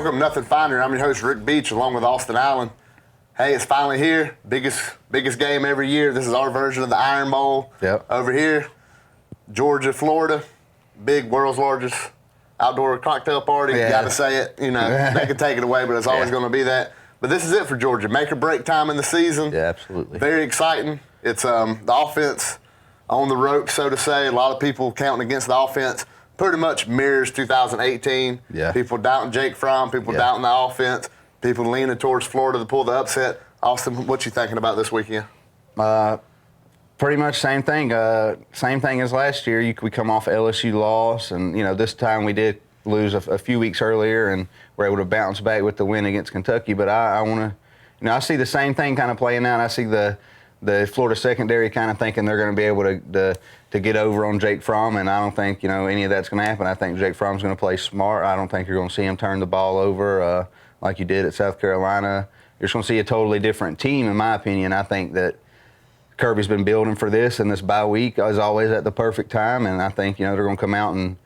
Welcome, Nothing Finer. I'm your host, Rick Beach, along with Austin Allen. Hey, it's finally here. Biggest game every year. This is our version of the Iron Bowl. Yep. Over here, Georgia, Florida. Big, world's largest outdoor cocktail party. Yeah. Got to say it. You know, they can take it away, but it's always going to be that. But this is it for Georgia. Make or break time in the season. Yeah, absolutely. Very exciting. It's the offense on the ropes, so to say. A lot of people counting against the offense. Pretty much mirrors 2018. Yeah. People doubting Jake Fromm, people doubting the offense, people leaning towards Florida to pull the upset. Austin, what you thinking about this weekend? Pretty much same thing. Same thing as last year. We come off LSU loss, and this time we did lose a few weeks earlier, and we're able to bounce back with the win against Kentucky. But I want to, I see the same thing kind of playing out. I see the Florida secondary kind of thinking they're going to be able to get over on Jake Fromm, and I don't think any of that's going to happen. I think Jake Fromm's going to play smart. I don't think you're going to see him turn the ball over like you did at South Carolina. You're just going to see a totally different team, in my opinion. I think that Kirby's been building for this, and this bye week is always at the perfect time, and I think they're going to come out and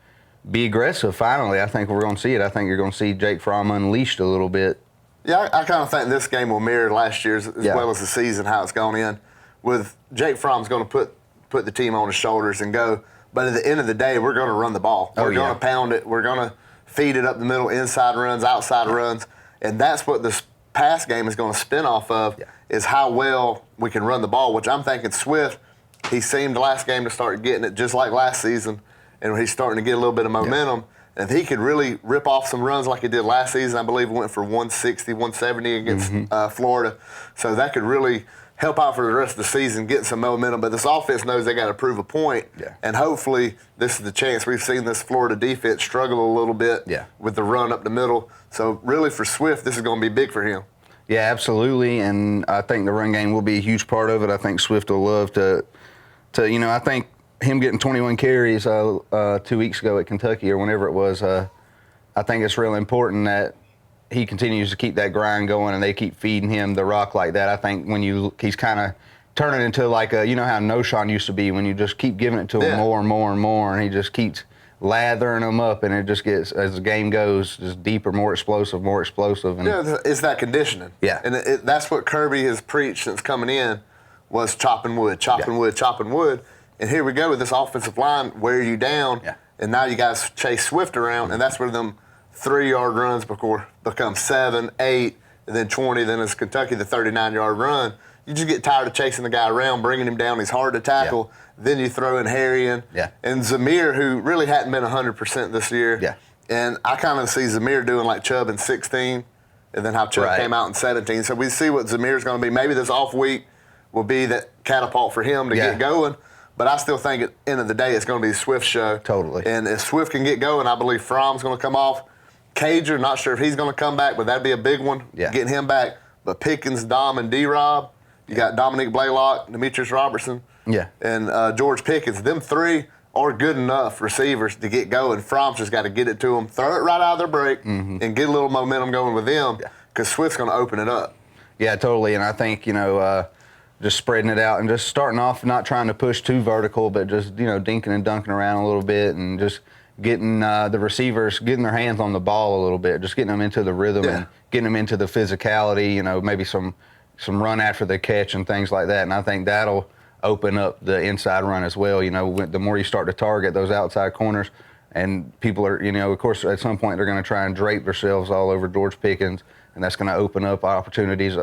be aggressive. Finally, I think we're going to see it. I think you're going to see Jake Fromm unleashed a little bit. Yeah, I kind of think this game will mirror last year's as well as the season, how it's gone in. With Jake Fromm's going to put the team on his shoulders and go. But at the end of the day, we're going to run the ball. We're going to pound it. We're going to feed it up the middle, inside runs, outside runs. And that's what this pass game is going to spin off of, is how well we can run the ball, which I'm thinking Swift, he seemed last game to start getting it just like last season, and he's starting to get a little bit of momentum. And if he could really rip off some runs like he did last season, I believe went for 160, 170 against Florida. So that could really help out for the rest of the season, getting some momentum. But this offense knows they got to prove a point. Yeah. And hopefully this is the chance. We've seen this Florida defense struggle a little bit with the run up the middle. So really for Swift, this is going to be big for him. Yeah, absolutely. And I think the run game will be a huge part of it. I think Swift will love to I think him getting 21 carries 2 weeks ago at Kentucky or whenever it was, I think it's really important that he continues to keep that grind going and they keep feeding him the rock like that. I think he's kind of turning into like how Noshawn used to be, when you just keep giving it to him more and more and more, and he just keeps lathering them up, and it just gets, as the game goes, just deeper, more explosive. And it's that conditioning. Yeah. And that's what Kirby has preached since coming in, was chopping wood. And here we go with this offensive line, wear you down, and now you guys chase Swift around, and that's where them 3-yard runs become 7, 8, and then 20. Then it's Kentucky, the 39-yard run. You just get tired of chasing the guy around, bringing him down. He's hard to tackle. Then you throw in Harry and Zamir, who really hadn't been 100% this year. Yeah. And I kind of see Zamir doing like Chubb in 16, and then how Chubb came out in 17. So we see what Zamir's going to be. Maybe this off week will be that catapult for him to get going. But I still think at the end of the day, it's going to be a Swift show. Totally. And if Swift can get going, I believe Fromm's going to come off. Cager, not sure if he's going to come back, but that'd be a big one, getting him back. But Pickens, Dom, and D-Rob, you got Dominique Blaylock, Demetrius Robertson, and George Pickens. Them three are good enough receivers to get going. Fromm's just got to get it to them, throw it right out of their break, and get a little momentum going with them, because Swift's going to open it up. Yeah, totally. And I think, just spreading it out and just starting off, not trying to push too vertical, but just, dinking and dunking around a little bit, and just getting the receivers, getting their hands on the ball a little bit, just getting them into the rhythm and getting them into the physicality, maybe some run after the catch and things like that. And I think that'll open up the inside run as well. The more you start to target those outside corners, and people are, of course, at some point they're going to try and drape themselves all over George Pickens, and that's going to open up opportunities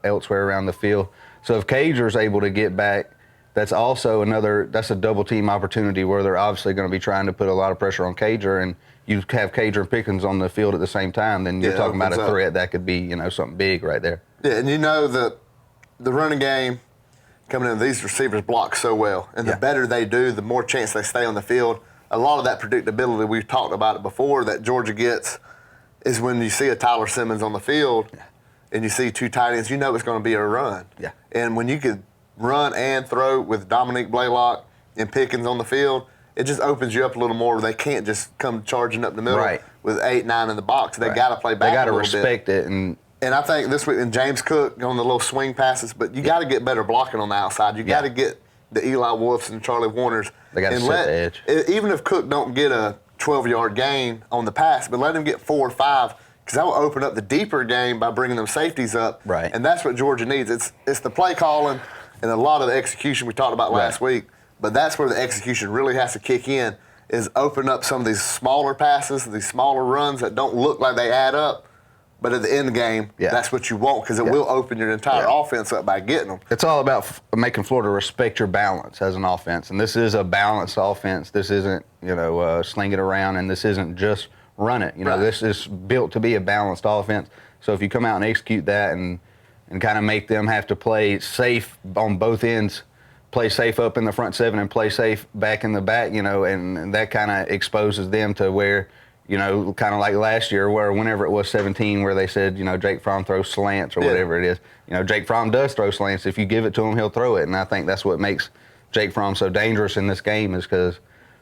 elsewhere around the field. So if Cager's able to get back, that's also that's a double team opportunity where they're obviously going to be trying to put a lot of pressure on Cager, and you have Cager and Pickens on the field at the same time, then you're talking about a threat that could be, something big right there. Yeah, and the running game coming in, these receivers block so well, and the better they do, the more chance they stay on the field. A lot of that predictability, we've talked about it before, that Georgia gets is when you see a Tyler Simmons on the field and you see two tight ends, it's going to be a run. Yeah. And when you could run and throw with Dominique Blaylock and Pickens on the field, it just opens you up a little more. They can't just come charging up the middle with 8, 9 in the box. They got to play back. They got to respect it. And I think this week, and James Cook on the little swing passes, but you got to get better blocking on the outside. You got to get the Eli Wolfs and Charlie Warners. They got to set the edge. Even if Cook don't get a 12-yard gain on the pass, but let him get 4 or 5, because that will open up the deeper game by bringing them safeties up. Right. And that's what Georgia needs. It's the play calling and a lot of the execution we talked about last week, but that's where the execution really has to kick in, is open up some of these smaller passes, these smaller runs that don't look like they add up. But at the end game, that's what you want, because it will open your entire offense up by getting them. It's all about making Florida respect your balance as an offense. And this is a balanced offense. This isn't, sling it around, and this isn't just run it. This is built to be a balanced offense. So if you come out and execute that and kind of make them have to play safe on both ends, play safe up in the front seven and play safe back in the back, and that kind of exposes them to where, kind of like last year, where whenever it was 17, where they said, Jake Fromm throws slants or whatever it is. Jake Fromm does throw slants. If you give it to him, he'll throw it. And I think that's what makes Jake Fromm so dangerous in this game, is because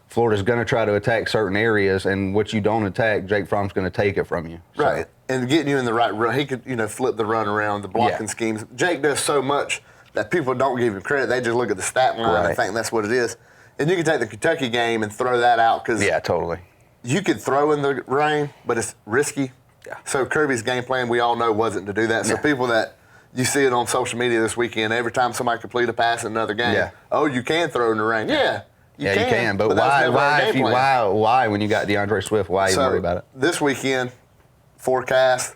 Florida's going to try to attack certain areas, and what you don't attack, Jake Fromm's going to take it from you. So. Right. And getting you in the right run. He could, flip the run around, the blocking schemes. Jake does so much that people don't give him credit. They just look at the stat line and think that's what it is. And you can take the Kentucky game and throw that out, because totally. You could throw in the rain, but it's risky. Yeah. So Kirby's game plan, we all know, wasn't to do that. So people that you see it on social media this weekend, every time somebody complete a pass in another game, you can throw in the rain. Yeah, you can. But why when you got DeAndre Swift, why even worry about it? This weekend, forecast,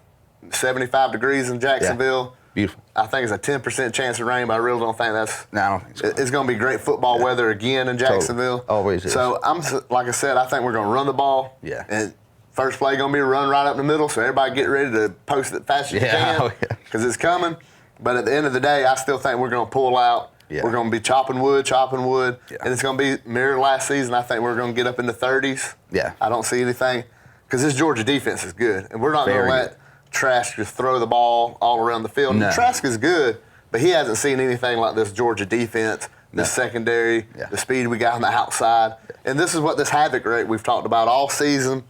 75 degrees in Jacksonville. Yeah. Beautiful. I think it's a 10% chance of rain, but I really don't think that's. No, I don't think so. It's going to be great football weather again in Jacksonville. Totally. Always is. So like I said, I think we're going to run the ball. Yeah. And first play going to be a run right up the middle, so everybody get ready to post it fast as you can, because it's coming. But at the end of the day, I still think we're going to pull out. Yeah. We're going to be chopping wood, and it's going to be mirror last season. I think we're going to get up in the 30s. Yeah. I don't see anything, because this Georgia defense is good, and we're not going to let Trask just throw the ball all around the field. No. Trask is good, but he hasn't seen anything like this Georgia defense, the secondary, the speed we got on the outside. And this is what this havoc rate we've talked about all season,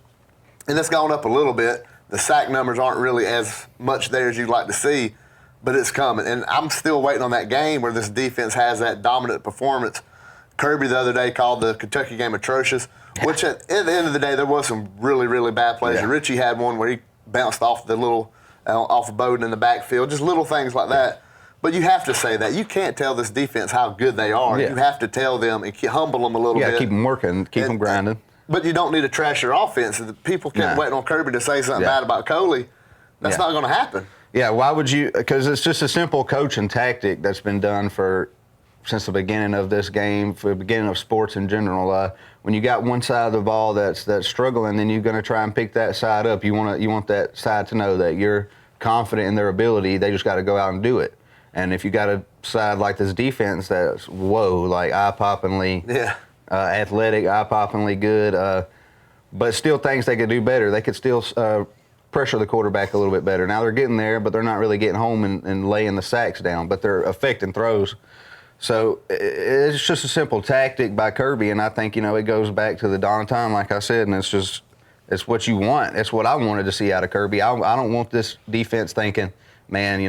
and it's gone up a little bit. The sack numbers aren't really as much there as you'd like to see, but it's coming. And I'm still waiting on that game where this defense has that dominant performance. Kirby the other day called the Kentucky game atrocious, which at the end of the day, there was some really, really bad plays. Yeah. Richie had one where he bounced off the off of Bowden in the backfield, just little things like that. But you have to say that. You can't tell this defense how good they are. Yeah. You have to tell them and humble them a little bit. Yeah, keep them working, keep them grinding. But you don't need to trash your offense. People kept waiting on Kirby to say something bad about Coley. That's not going to happen. Yeah, why would you? Because it's just a simple coaching tactic that's been done since the beginning of this game, for the beginning of sports in general. When you got one side of the ball that's struggling, then you're going to try and pick that side up. You want that side to know that you're confident in their ability. They just got to go out and do it. And if you got a side like this defense that's like eye-poppingly athletic, eye-poppingly good, but still thinks they could do better. They could still pressure the quarterback a little bit better. Now they're getting there, but they're not really getting home and laying the sacks down. But they're affecting throws. So it's just a simple tactic by Kirby, and I think, it goes back to the dawn of time, like I said, and it's what you want. It's what I wanted to see out of Kirby. I don't want this defense thinking, man,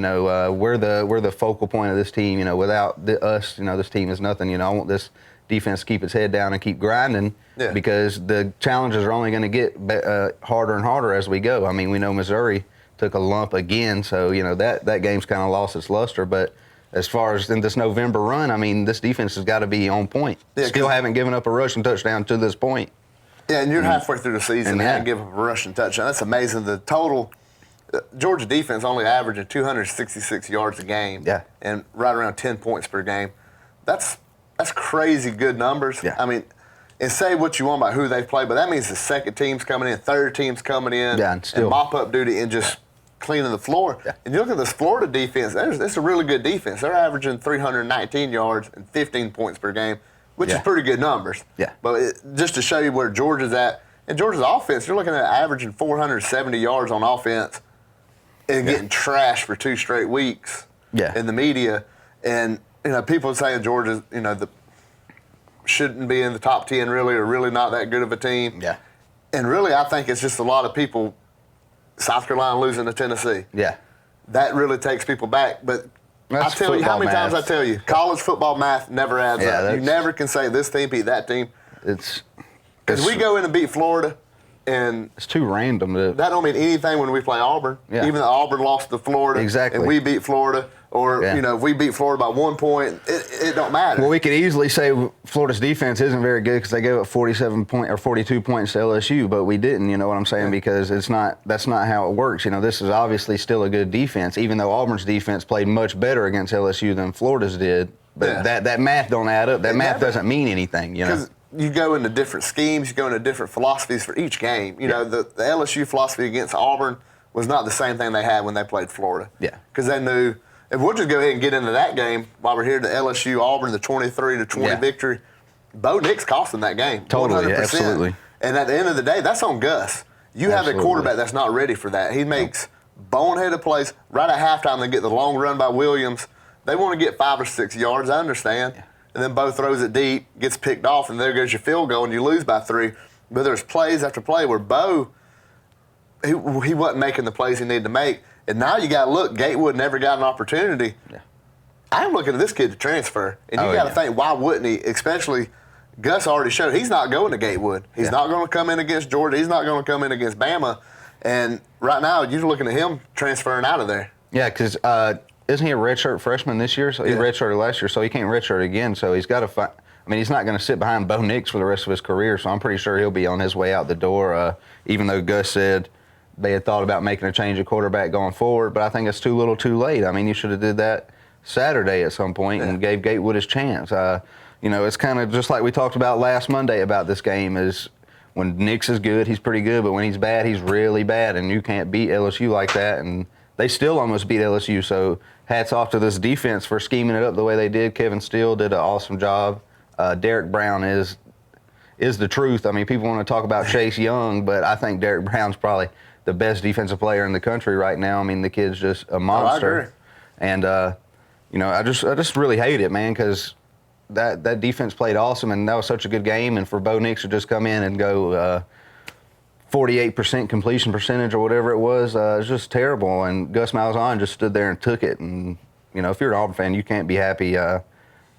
we're the focal point of this team. Without us, this team is nothing. I want this defense to keep its head down and keep grinding, because the challenges are only going to get harder and harder as we go. I mean, we know Missouri took a lump again, so that game's kind of lost its luster, but as far as in this November run, I mean, this defense has got to be on point. Yeah, still haven't given up a rushing touchdown to this point. Yeah, and you're halfway through the season and haven't given up a rushing touchdown. That's amazing. The total Georgia defense only averaging 266 yards a game, and right around 10 points per game. That's crazy good numbers. Yeah. I mean, and say what you want about who they've played, but that means the second team's coming in, third team's coming in, and mop up duty and just cleaning the floor. Yeah. And you look at this Florida defense, it's a really good defense. They're averaging 319 yards and 15 points per game, which is pretty good numbers. Yeah. But just to show you where Georgia's at, and Georgia's offense, you're looking at averaging 470 yards on offense and getting trashed for 2 straight weeks in the media. And, people saying Georgia's, shouldn't be in the top 10 really, or really not that good of a team. Yeah. And really, I think it's just a lot of people, South Carolina losing to Tennessee. Yeah. That really takes people back. But I tell you, how many times I tell you, college football math never adds up. You never can say this team beat that team. Because we go in and beat Florida, And it's too random. That don't mean anything when we play Auburn. Yeah. Even though Auburn lost to Florida, exactly, and we beat Florida, or if we beat Florida by 1 point, it don't matter. Well, we could easily say Florida's defense isn't very good because they gave up 42 points to LSU, but we didn't. You know what I'm saying? Because that's not how it works. This is obviously still a good defense, even though Auburn's defense played much better against LSU than Florida's did. But that math don't add up. That math doesn't mean anything. Because you go into different schemes, you go into different philosophies for each game. You know, the LSU philosophy against Auburn was not the same thing they had when they played Florida. Yeah. Because they knew, if we'll just go ahead and get into that game while we're here, the LSU-Auburn, the 23-20 victory, Bo Nix cost them that game. Totally, 100%. Absolutely. And at the end of the day, that's on Gus. You have a quarterback that's not ready for that. He makes boneheaded plays. Right at halftime, they get the long run by Williams. They want to get 5 or 6 yards, I understand. Yeah. And then Bo throws it deep, gets picked off, and there goes your field goal, and you lose by 3. But there's plays after play where Bo, he wasn't making the plays he needed to make. And now you got to look, Gatewood never got an opportunity. Yeah. I'm looking at this kid to transfer. And you got to think, why wouldn't he? Especially, Gus already showed he's not going to Gatewood. He's not going to come in against Georgia. He's not going to come in against Bama. And right now, you're looking at him transferring out of there. Yeah, because isn't he a redshirt freshman this year? So he redshirted last year, so he can't redshirt again. So he's got to find. I mean, he's not going to sit behind Bo Nix for the rest of his career. So I'm pretty sure he'll be on his way out the door. Even though Gus said they had thought about making a change of quarterback going forward, but I think it's too little, too late. I mean, you should have did that Saturday at some point and gave Gatewood his chance. It's kind of just like we talked about last Monday about this game. Is when Nix is good, he's pretty good, but when he's bad, he's really bad, and you can't beat LSU like that. And they still almost beat LSU. So hats off to this defense for scheming it up the way they did. Kevin Steele did an awesome job. Derek Brown is the truth. I mean, people want to talk about Chase Young, but I think Derek Brown's probably the best defensive player in the country right now. I mean, the kid's just a monster. I agree. And I just really hate it, man, because that defense played awesome, and that was such a good game. And for Bo Nix to just come in and go 48% completion percentage or whatever it was just terrible. And Gus Malzahn just stood there and took it. And if you're an Auburn fan, you can't be happy. And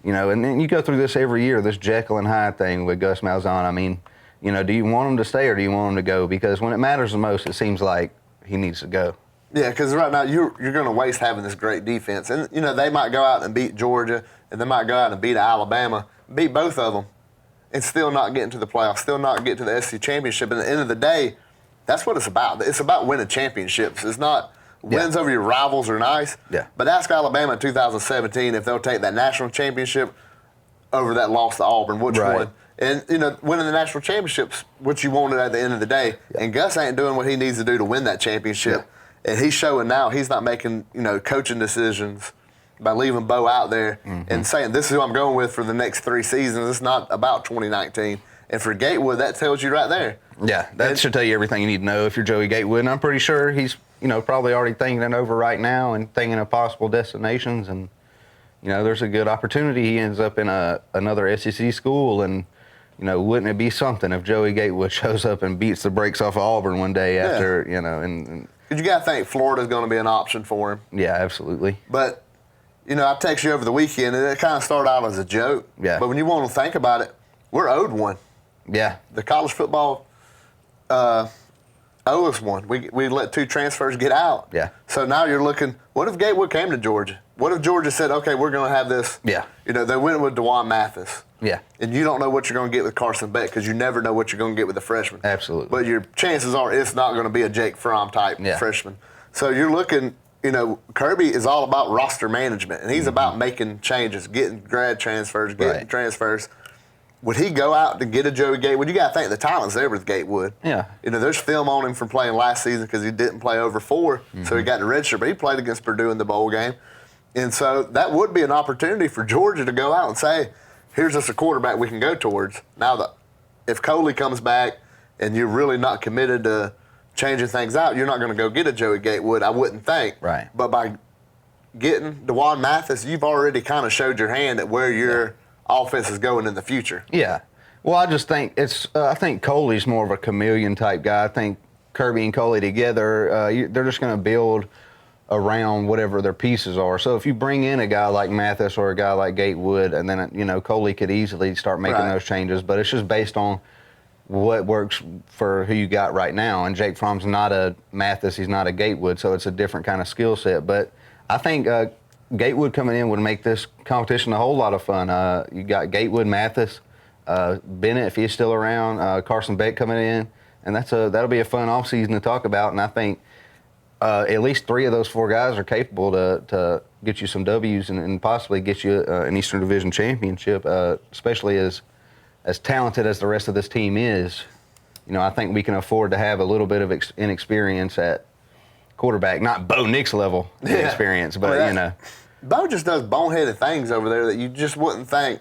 then you go through this every year, this Jekyll and Hyde thing with Gus Malzahn. I mean, do you want him to stay or do you want him to go? Because when it matters the most, it seems like he needs to go. Yeah, because right now you're going to waste having this great defense. And, they might go out and beat Georgia, and they might go out and beat Alabama, beat both of them, and still not get into the playoffs, still not get to the SEC championship. And at the end of the day, that's what it's about. It's about winning championships. It's not wins over your rivals are nice. Yeah. But ask Alabama in 2017 if they'll take that national championship over that loss to Auburn, which one? And, winning the national championships, what you wanted at the end of the day. Yeah. And Gus ain't doing what he needs to do to win that championship. Yeah. And he's showing now he's not making, coaching decisions by leaving Bo out there and saying, this is who I'm going with for the next 3 seasons. It's not about 2019. And for Gatewood, that tells you right there. Yeah, that should tell you everything you need to know if you're Joey Gatewood. And I'm pretty sure he's, probably already thinking it over right now and thinking of possible destinations. And, there's a good opportunity. He ends up in another SEC school. And, wouldn't it be something if Joey Gatewood shows up and beats the brakes off of Auburn one day after, and you got to think Florida's going to be an option for him. Yeah, absolutely. But, I texted you over the weekend, and it kind of started out as a joke. Yeah. But when you want to think about it, we're owed one. Yeah. The college football owe us one. We let 2 transfers get out. Yeah. So now you're looking, what if Gatewood came to Georgia? What if Georgia said, okay, we're going to have this? Yeah. They went with DeJuan Mathis. Yeah. And you don't know what you're going to get with Carson Beck because you never know what you're going to get with a freshman. Absolutely. But your chances are it's not going to be a Jake Fromm type freshman. So you're looking, Kirby is all about roster management, and he's about making changes, getting grad transfers, getting transfers. Would he go out to get a Joey Gatewood? You got to think the talent's there with Gatewood. Yeah. There's film on him from playing last season because he didn't play over 4, so he got the redshirt, but he played against Purdue in the bowl game. And so that would be an opportunity for Georgia to go out and say, here's just a quarterback we can go towards. Now, if Coley comes back and you're really not committed to changing things out, you're not going to go get a Joey Gatewood, I wouldn't think. Right. But by getting DeJuan Mathis, you've already kind of showed your hand at where your offense is going in the future. Yeah. Well, I just think I think Coley's more of a chameleon type guy. I think Kirby and Coley together, they're just going to build around whatever their pieces are. So if you bring in a guy like Mathis or a guy like Gatewood, and then Coley could easily start making those changes. But it's just based on what works for who you got right now. And Jake Fromm's not a Mathis, he's not a Gatewood, so it's a different kind of skill set. But I think Gatewood coming in would make this competition a whole lot of fun. You got Gatewood, Mathis, Bennett, if he's still around, Carson Beck coming in, and that'll be a fun offseason to talk about. And I think at least 3 of those 4 guys are capable to get you some W's and possibly get you an Eastern Division championship, especially as talented as the rest of this team is. I think we can afford to have a little bit of inexperience at quarterback, not Bo Nix level experience, but Bo just does boneheaded things over there that you just wouldn't think.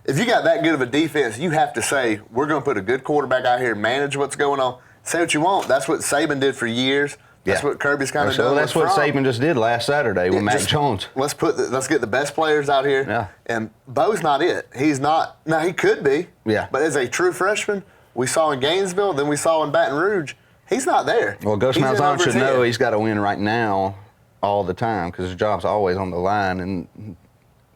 If you got that good of a defense, you have to say, we're going to put a good quarterback out here, manage what's going on, say what you want. That's what Saban did for years. That's what Kirby's kind of done. That's what Saban just did last Saturday with Mac Jones. Let's get the best players out here. Yeah. And Bo's not it. He's not. Now, he could be. Yeah. But as a true freshman, we saw in Gainesville, then we saw in Baton Rouge, he's not there. Well, Gus Malzahn should know he's got to win right now all the time because his job's always on the line. And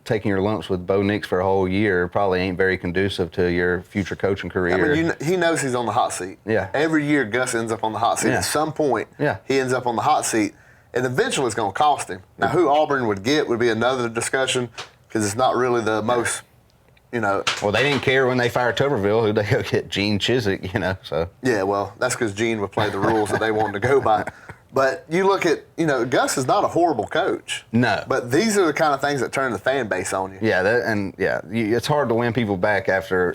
taking your lumps with Bo Nix for a whole year probably ain't very conducive to your future coaching career. I mean, he knows he's on the hot seat. Yeah. Every year, Gus ends up on the hot seat. Yeah. At some point, Yeah. he ends up on the hot seat, and eventually it's going to cost him. Now, who Auburn would get would be another discussion because it's not really the most, Well, they didn't care when they fired Tuberville. Who'd they go get? Gene Chizik, so. Yeah, well, that's because Gene would play the rules that they wanted to go by. But you look at, Gus is not a horrible coach. No. But these are the kind of things that turn the fan base on you. Yeah, it's hard to win people back after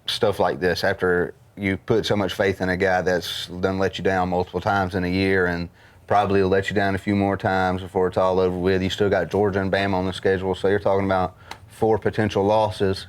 stuff like this, after you put so much faith in a guy that's done let you down multiple times in a year and probably will let you down a few more times before it's all over with. You still got Georgia and Bama on the schedule, so you're talking about 4 potential losses.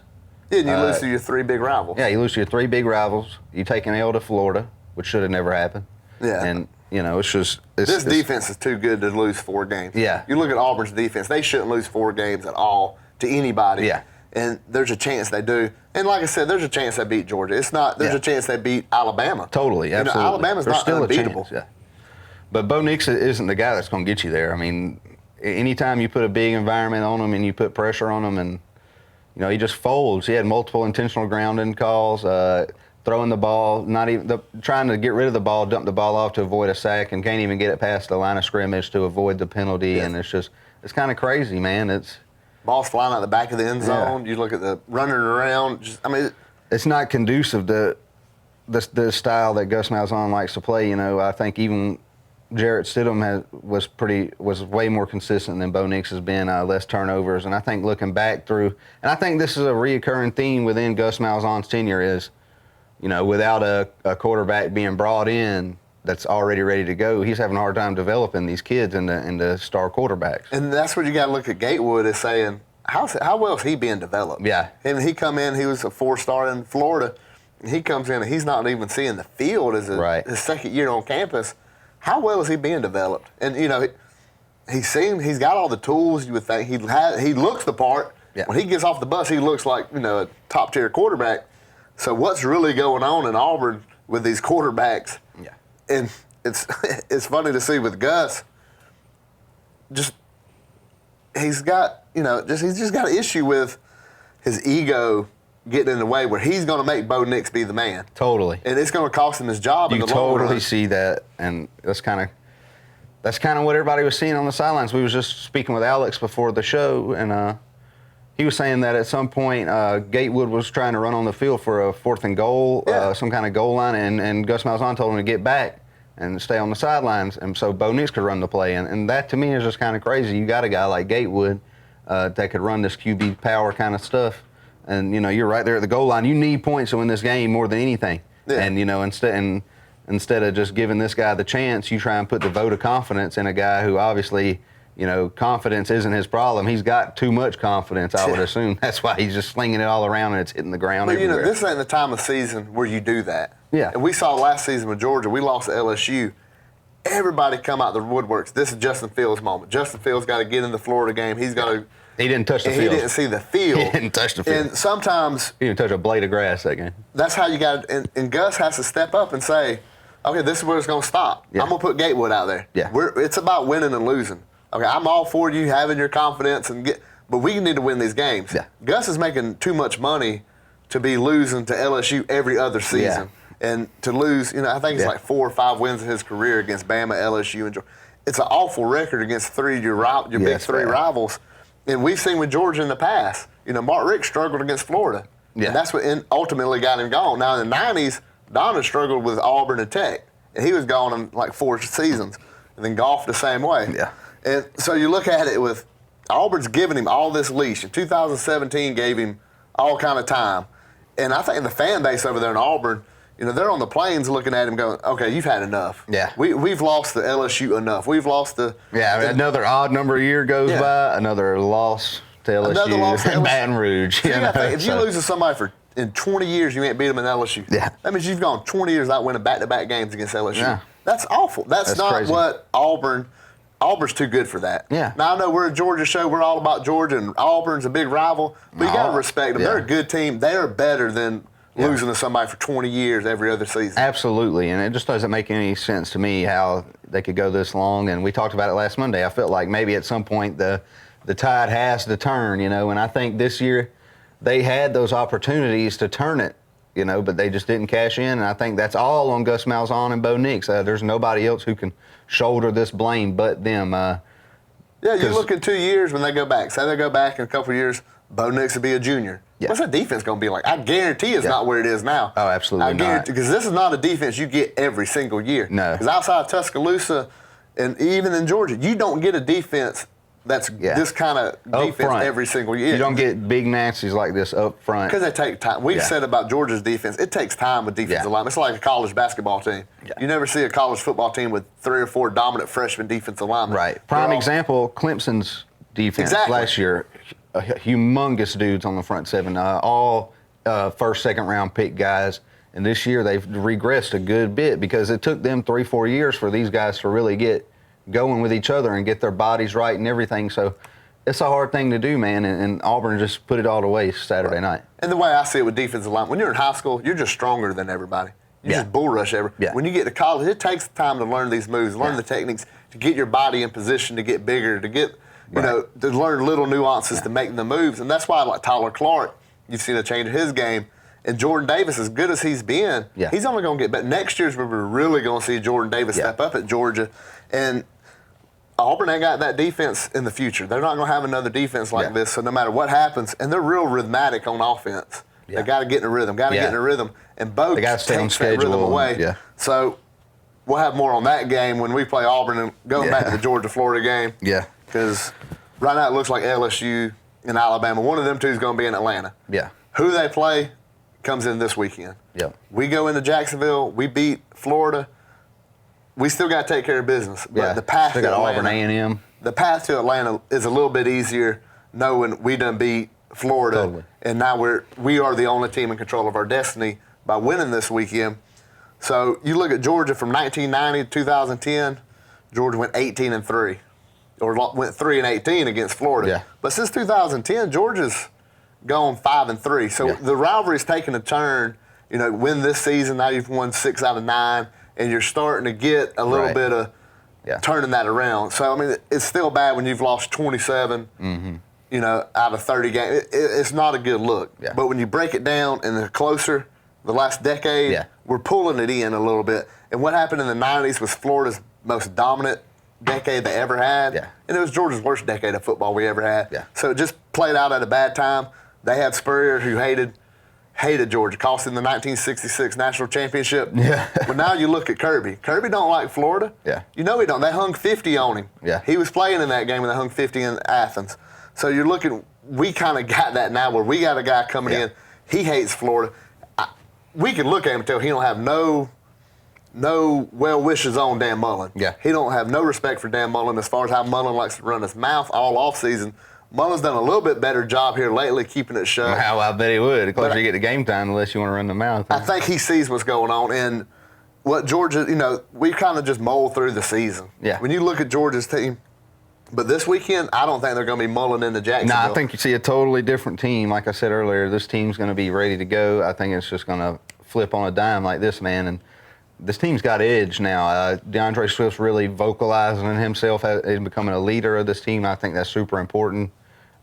Yeah, and you lose to your 3 big rivals. Yeah, you lose to your 3 big rivals. You take an L to Florida, which should have never happened. Yeah. And it's just this defense is too good to lose 4 games. Yeah. You look at Auburn's defense; they shouldn't lose 4 games at all to anybody. Yeah. And there's a chance they do. And like I said, there's a chance they beat Georgia. It's not. There's a chance they beat Alabama. Totally, absolutely. Alabama's There's not still unbeatable. A chance, yeah. But Bo Nix isn't the guy that's going to get you there. I mean, anytime you put a big environment on him and you put pressure on him, and he just folds. He had multiple intentional grounding calls. Throwing the ball, trying to get rid of the ball, dump the ball off to avoid a sack, and can't even get it past the line of scrimmage to avoid the penalty. Yeah. And it's kind of crazy, man. Ball's flying out the back of the end zone. Yeah. You look at the running around. It's not conducive to the style that Gus Malzahn likes to play. I think even Jarrett Stidham was way more consistent than Bo Nix has been. Less turnovers, and I think looking back through, and I think this is a reoccurring theme within Gus Malzahn's tenure is. Without a quarterback being brought in that's already ready to go, he's having a hard time developing these kids into star quarterbacks. And that's what you got to look at Gatewood as saying, how well is he being developed? Yeah. And he come in, he was a 4-star in Florida, and he comes in and he's not even seeing the field as his second year on campus. How well is he being developed? And, he's got all the tools. You would think he looks the part. Yeah. When he gets off the bus, he looks like, a top-tier quarterback. So what's really going on in Auburn with these quarterbacks? Yeah. And it's funny to see with Gus. He's just got an issue with his ego getting in the way where he's going to make Bo Nix be the man. Totally. And it's going to cost him his job in the long run. You totally see that, and that's kind of what everybody was seeing on the sidelines. We was just speaking with Alex before the show, and he was saying that at some point Gatewood was trying to run on the field for a 4th and goal, some kind of goal line, and Gus Malzahn told him to get back and stay on the sidelines, and so Bo Nix could run the play. And that, to me, is just kind of crazy. You got a guy like Gatewood that could run this QB power kind of stuff, and, you're right there at the goal line. You need points to win this game more than anything. Yeah. And, instead of just giving this guy the chance, you try and put the vote of confidence in a guy who obviously – confidence isn't his problem. He's got too much confidence, I would assume. That's why he's just slinging it all around and it's hitting the ground everywhere. This ain't the time of season where you do that. Yeah. And we saw last season with Georgia, we lost to LSU. Everybody come out the woodworks. This is Justin Fields' moment. Justin Fields got to get in the Florida game. He's got to. He didn't touch the field. He didn't see the field. He didn't touch the field. And sometimes. He didn't touch a blade of grass that game. That's how you got to. And Gus has to step up and say, okay, this is where it's going to stop. Yeah. I'm going to put Gatewood out there. Yeah. It's about winning and losing. Okay, I'm all for you having your confidence but we need to win these games. Yeah. Gus is making too much money to be losing to LSU every other season. Yeah. And to lose, I think it's like 4 or 5 wins in his career against Bama, LSU, and Georgia. It's an awful record against three of your big three rivals. And we've seen with Georgia in the past, Mark Richt struggled against Florida. Yeah. And that's what ultimately got him gone. Now, in the 90s, Donna struggled with Auburn and Tech. And he was gone in like 4 seasons. And then golf the same way. Yeah. And so you look at it with Auburn's giving him all this leash. In 2017 gave him all kind of time. And I think the fan base over there in Auburn, they're on the plains looking at him going, okay, you've had enough. Yeah. We've lost the LSU enough. We've lost the... Yeah, another odd number of year goes by, another loss to LSU. Another loss to LSU. Baton Rouge. So if you lose to somebody in 20 years, you ain't beat them in LSU. Yeah. That means you've gone 20 years without winning back-to-back games against LSU. Yeah. That's awful. That's not crazy. What Auburn's too good for that. Yeah. Now, I know we're a Georgia show. We're all about Georgia, and Auburn's a big rival. But you got to respect them. Yeah. They're a good team. They're better than losing to somebody for 20 years every other season. Absolutely. And it just doesn't make any sense to me how they could go this long. And we talked about it last Monday. I felt like maybe at some point the tide has to turn, and I think this year they had those opportunities to turn it, but they just didn't cash in. And I think that's all on Gus Malzahn and Bo Nix. There's nobody else who can shoulder this blame but them. You look at 2 years when they go back. Say they go back in a couple of years, Bo Nix will be a junior. Yeah. What's that defense going to be like? I guarantee it's not where it is now. Oh, absolutely not. Because this is not a defense you get every single year. No. Because outside of Tuscaloosa and even in Georgia, you don't get a defense that's this kind of defense every single year. You don't get big Nancy's like this up front. Because they take time. We've said about Georgia's defense, it takes time with defensive linemen. It's like a college basketball team. Yeah. You never see a college football team with 3 or 4 dominant freshman defensive linemen. Right. Prime example, Clemson's defense last year. Humongous dudes on the front seven, all first, second round pick guys. And this year they've regressed a good bit because it took them 3-4 years for these guys to really get going with each other and get their bodies right and everything. So it's a hard thing to do, man. And Auburn just put it all to waste Saturday night. And the way I see it with defensive line, when you're in high school, you're just stronger than everybody. You just bull rush everybody. Yeah. When you get to college, it takes time to learn these moves, learn the techniques, to get your body in position to get bigger, to get to learn little nuances to make the moves. And that's why, like Tyler Clark, you've seen a change in his game. And Jordan Davis, as good as he's been, he's only going to get better. Next year's we're really going to see Jordan Davis step up at Georgia. And Auburn ain't got that defense in the future. They're not going to have another defense like this. So no matter what happens, and they're real rhythmic on offense. Yeah. They got to get in a rhythm. And Bo takes that rhythm away. Yeah. So we'll have more on that game when we play Auburn and going back to the Georgia-Florida game. Yeah. Because right now it looks like LSU and Alabama. One of them two is going to be in Atlanta. Yeah. Who they play comes in this weekend. Yeah. We go into Jacksonville. We beat Florida. We still got to take care of business. But the path to Atlanta, Auburn A&M. The path to Atlanta is a little bit easier knowing we done beat Florida. Totally. And now we are the only team in control of our destiny by winning this weekend. So you look at Georgia from 1990 to 2010, Georgia went 18-3. Or went 3-18 against Florida. Yeah. But since 2010, Georgia's gone 5-3. So the rivalry's taken a turn. Win this season, now you've won 6 out of 9, and you're starting to get a little bit of turning that around. So, I mean, it's still bad when you've lost 27, out of 30 games. It's not a good look. Yeah. But when you break it down and the closer, the last decade, we're pulling it in a little bit. And what happened in the 90s was Florida's most dominant decade they ever had. Yeah. And it was Georgia's worst decade of football we ever had. Yeah. So it just played out at a bad time. They had Spurrier, who hated Georgia, cost him the 1966 national championship. Yeah. But now you look at Kirby. Kirby don't like Florida. Yeah. He don't. They hung 50 on him. Yeah. He was playing in that game when they hung 50 in Athens. So you're looking, we kind of got that now where we got a guy coming in. He hates Florida. We can look at him and tell he don't have no well wishes on Dan Mullen. Yeah. He don't have no respect for Dan Mullen as far as how Mullen likes to run his mouth all offseason. Mullen's done a little bit better job here lately keeping it shut. Wow, I bet he would. The closer you get to game time, unless you want to run the mouth. I think he sees what's going on. And what Georgia, we kind of just mold through the season. Yeah. When you look at Georgia's team, but this weekend, I don't think they're going to be mulling into Jacksonville. No, I think you see a totally different team. Like I said earlier, this team's going to be ready to go. I think it's just going to flip on a dime like this, man. And this team's got edge now. DeAndre Swift's really vocalizing himself. He's becoming a leader of this team. I think that's super important.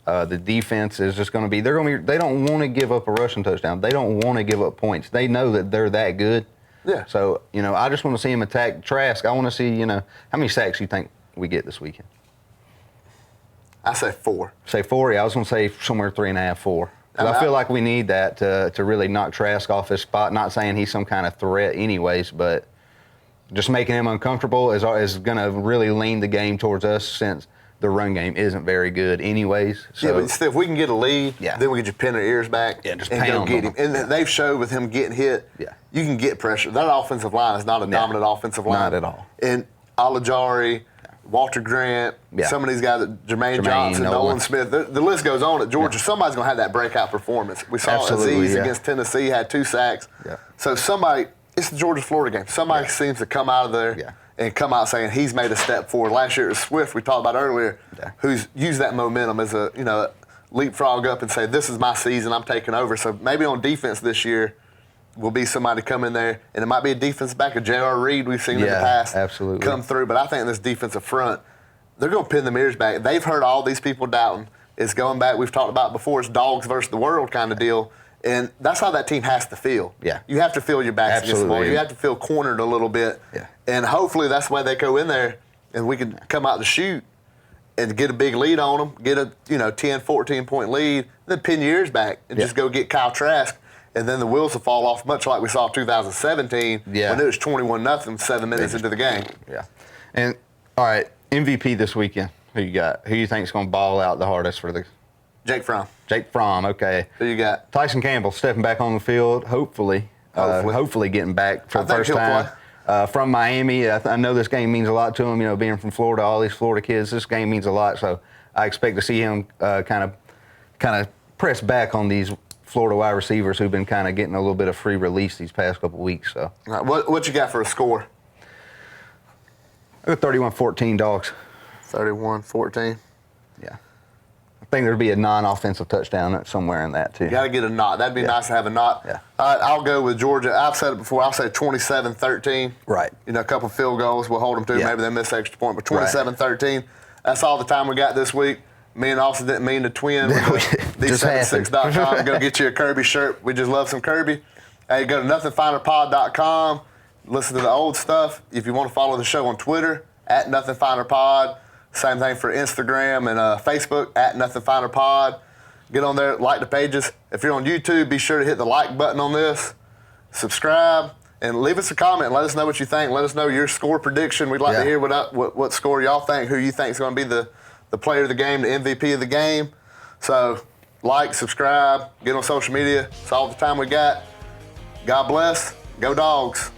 The defense is just going to be. They don't want to give up a rushing touchdown. They don't want to give up points. They know that they're that good. Yeah. So I just want to see him attack Trask. I want to see how many sacks you think we get this weekend. I say 4. Say 4. Yeah, I was going to say somewhere 3.5, 4. I feel like we need that to really knock Trask off his spot. Not saying he's some kind of threat, anyways, but just making him uncomfortable is going to really lean the game towards us since the run game isn't very good anyways. So, yeah, but still, if we can get a lead, then we get you pin our ears back and just go get him. And they've showed with him getting hit, you can get pressure. That offensive line is not a dominant offensive line. Not at all. And Alajari, Walter Grant, some of these guys, Jermaine Johnson, Nolan Smith, the list goes on at Georgia. Somebody's going to have that breakout performance. We saw Aziz against Tennessee, had 2 sacks. Yeah. So it's the Georgia-Florida game. Somebody seems to come out of there and come out saying he's made a step forward. Last year it was Swift, we talked about earlier, who's used that momentum as a leapfrog up and say, this is my season, I'm taking over. So maybe on defense this year will be somebody come in there, and it might be a defense back of J.R. Reed we've seen in the past come through. But I think this defensive front, they're going to pin the ears back. They've heard all these people doubting. It's going back, we've talked about before, it's dogs versus the world kind of deal. And that's how that team has to feel. Yeah. You have to feel your backs against the wall. You have to feel cornered a little bit. Yeah. And hopefully that's the way they go in there and we can come out to shoot and get a big lead on them, get a 10, 14-point lead, then pin your ears back and just go get Kyle Trask. And then the wheels will fall off, much like we saw 2017 when it was 21-0, 7 minutes into the game. Yeah. And, all right, MVP this weekend. Who you got? Who you think is going to ball out the hardest for the Jake Fromm. Jake Fromm, okay. Who you got? Tyson Campbell stepping back on the field, hopefully getting back for the first time. From Miami, I know this game means a lot to him. Being from Florida, all these Florida kids, this game means a lot. So I expect to see him kind of press back on these Florida wide receivers who've been kind of getting a little bit of free release these past couple weeks. So, all right, what you got for a score? I got 31-14 Dogs. 31-14. Yeah. I think there'd be a non-offensive touchdown somewhere in that too. You got to get a knot. That'd be nice to have a knot. Yeah. I'll go with Georgia. I've said it before. I'll say 27-13. Right. A couple field goals. We'll hold them to. Maybe they miss extra point, but 27-13. That's all the time we got this week. Me and Austin didn't mean to twin. D76.com. Go get you a Kirby shirt. We just love some Kirby. Hey, go to nothingfinerpod.com. Listen to the old stuff. If you want to follow the show on Twitter, @nothingfinerpod. Same thing for Instagram and Facebook, @nothingfinerpod. Get on there, like the pages. If you're on YouTube, be sure to hit the like button on this. Subscribe, and leave us a comment. Let us know what you think. Let us know your score prediction. We'd like to hear what score y'all think, who you think is going to be the player of the game, the MVP of the game. So, like, subscribe, get on social media. That's all the time we got. God bless. Go Dogs.